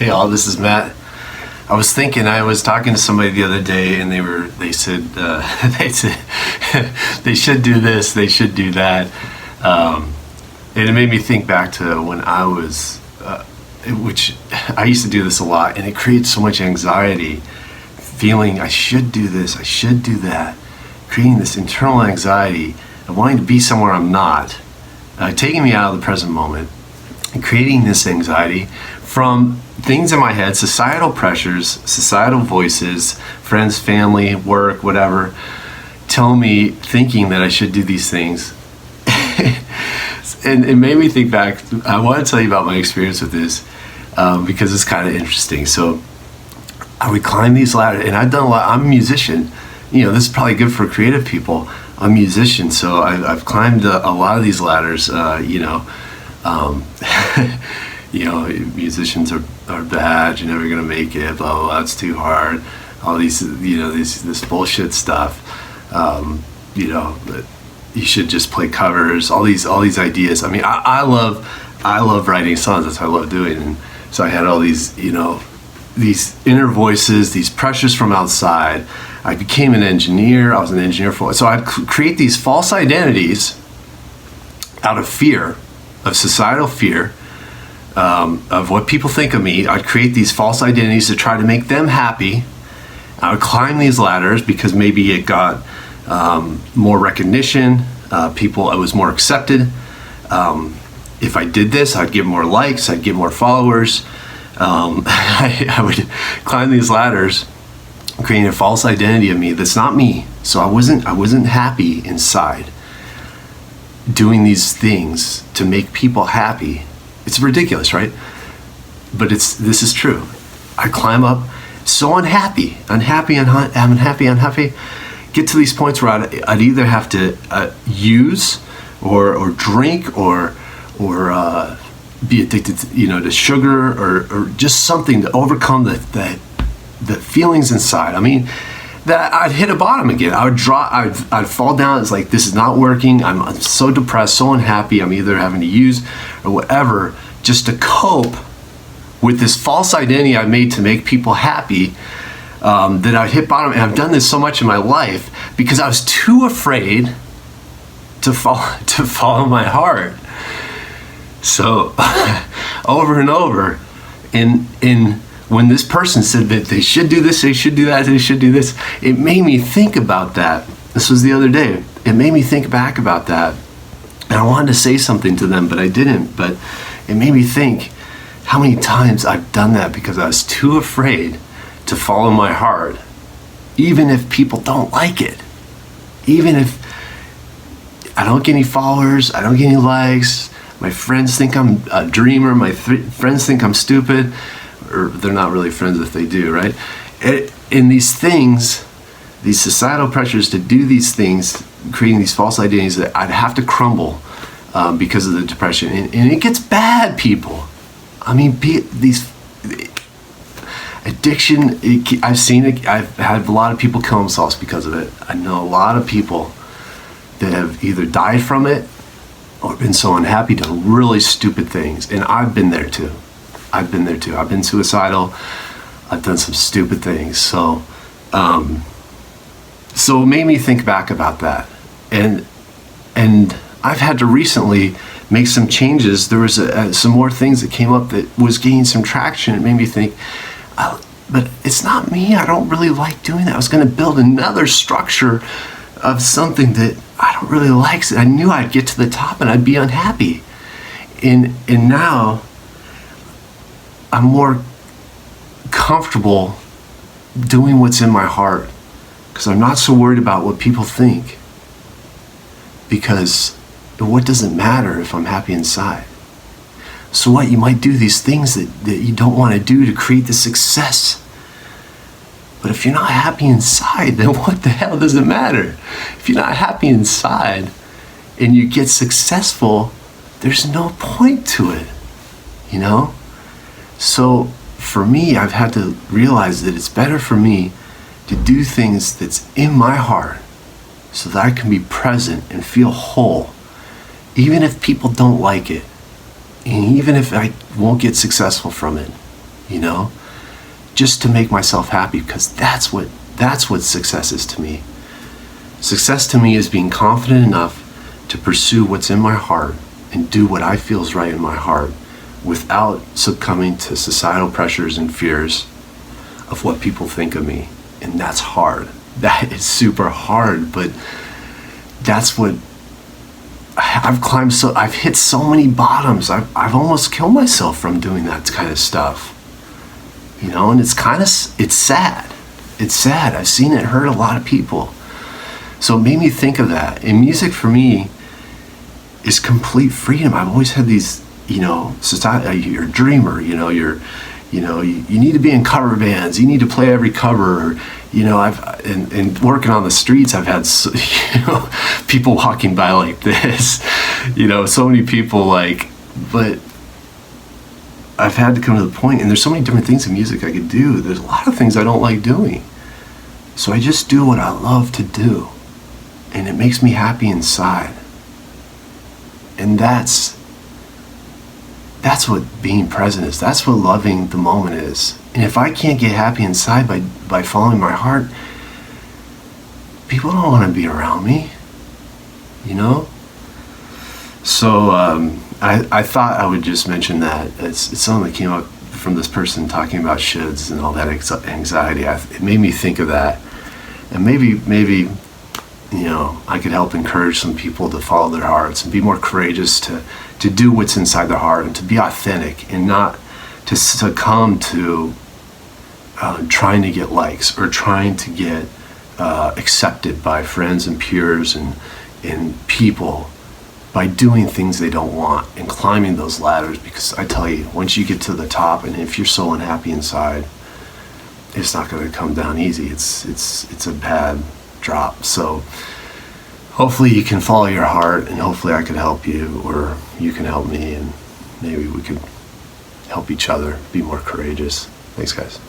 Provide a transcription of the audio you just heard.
Hey all, this is Matt. I was talking to somebody the other day, and they said they should do this, they should do that, and it made me think back to when I was, which I used to do this a lot, and it creates so much anxiety, feeling I should do this, I should do that, creating this internal anxiety of wanting to be somewhere I'm not, taking me out of the present moment, and creating this anxiety from things in my head, societal pressures, societal voices, friends, family, work, whatever, tell me, thinking that I should do these things. And it made me think back. I want to tell you about my experience with this because it's kind of interesting. So I would climb these ladders, and I've done a lot. I'm a musician. This is probably good for creative people. I'm a musician, so I've climbed a lot of these ladders, musicians are bad, you're never gonna make it, blah blah blah, it's too hard, all these this bullshit stuff, that you should just play covers, all these ideas. I mean, I love writing songs, that's what I love doing. And so I had all these these inner voices, these pressures from outside. I became an engineer. I was an engineer so I'd create these false identities out of fear, of societal fear, of what people think of me. I'd create these false identities to try to make them happy. I would climb these ladders because maybe it got more recognition. I was more accepted. If I did this, I'd get more likes, I'd get more followers. I would climb these ladders, creating a false identity of me that's not me. So I wasn't happy inside, doing these things to make people happy. It's ridiculous, right? But this is true. I climb up, so unhappy, get to these points where I'd either have to use or drink or be addicted to sugar or just something to overcome the feelings inside. I mean, that I'd hit a bottom again. I'd fall down. It's like, this is not working. I'm so depressed, so unhappy. I'm either having to use or whatever just to cope with this false identity I made to make people happy, that I'd hit bottom. And I've done this so much in my life because I was too afraid to follow my heart. So over and over, when this person said that they should do this, they should do that, they should do this, it made me think about that. This was the other day. It made me think back about that. And I wanted to say something to them, but I didn't. But it made me think how many times I've done that because I was too afraid to follow my heart, even if people don't like it. Even if I don't get any followers, I don't get any likes, my friends think I'm a dreamer, my friends think I'm stupid, or they're not really friends if they do, right? In these things, these societal pressures to do these things, creating these false identities that I'd have to crumble because of the depression. And it gets bad, people. I mean, these addiction, I've seen it. I've had a lot of people kill themselves because of it. I know a lot of people that have either died from it or been so unhappy, done really stupid things. And I've been there too. I've been suicidal. I've done some stupid things. So it made me think back about that. And I've had to recently make some changes. There was some more things that came up that was gaining some traction. It made me think, but it's not me. I don't really like doing that. I was going to build another structure of something that I don't really like. I knew I'd get to the top and I'd be unhappy. And now I'm more comfortable doing what's in my heart because I'm not so worried about what people think, because what does it matter if I'm happy inside? So what? You might do these things that you don't want to do to create the success, but if you're not happy inside, then what the hell does it matter? If you're not happy inside and you get successful, there's no point to it, So for me, I've had to realize that it's better for me to do things that's in my heart so that I can be present and feel whole, even if people don't like it, and even if I won't get successful from it. you know, just to make myself happy, because that's what success is to me. Success to me is being confident enough to pursue what's in my heart and do what I feel is right in my heart without succumbing to societal pressures and fears of what people think of me. And that's hard. That is super hard, but that's what I've climbed. So I've hit so many bottoms. I've almost killed myself from doing that kind of stuff, you know. And it's sad. It's sad. I've seen it hurt a lot of people. So it made me think of that. And music for me is complete freedom. I've always had these, you know, society. You're a dreamer. You know, you need to be in cover bands. You need to play every cover. You know, and working on the streets, I've had, you know, people walking by like this, you know, so many people but I've had to come to the point, and there's so many different things in music I could do. There's a lot of things I don't like doing. So I just do what I love to do, and it makes me happy inside. And that's what being present is. That's what loving the moment is. And if I can't get happy inside by following my heart, people don't want to be around me, you know? So I thought I would just mention that. It's something that came up from this person talking about shoulds and all that anxiety. It made me think of that. And maybe, you know, I could help encourage some people to follow their hearts and be more courageous to do what's inside their heart and to be authentic and not to succumb to trying to get likes or trying to get accepted by friends and peers and people by doing things they don't want and climbing those ladders. Because I tell you, once you get to the top, and if you're so unhappy inside, it's not going to come down easy. It's a bad drop. So hopefully you can follow your heart, and hopefully I could help you, or you can help me, and maybe we could help each other be more courageous. Thanks, guys.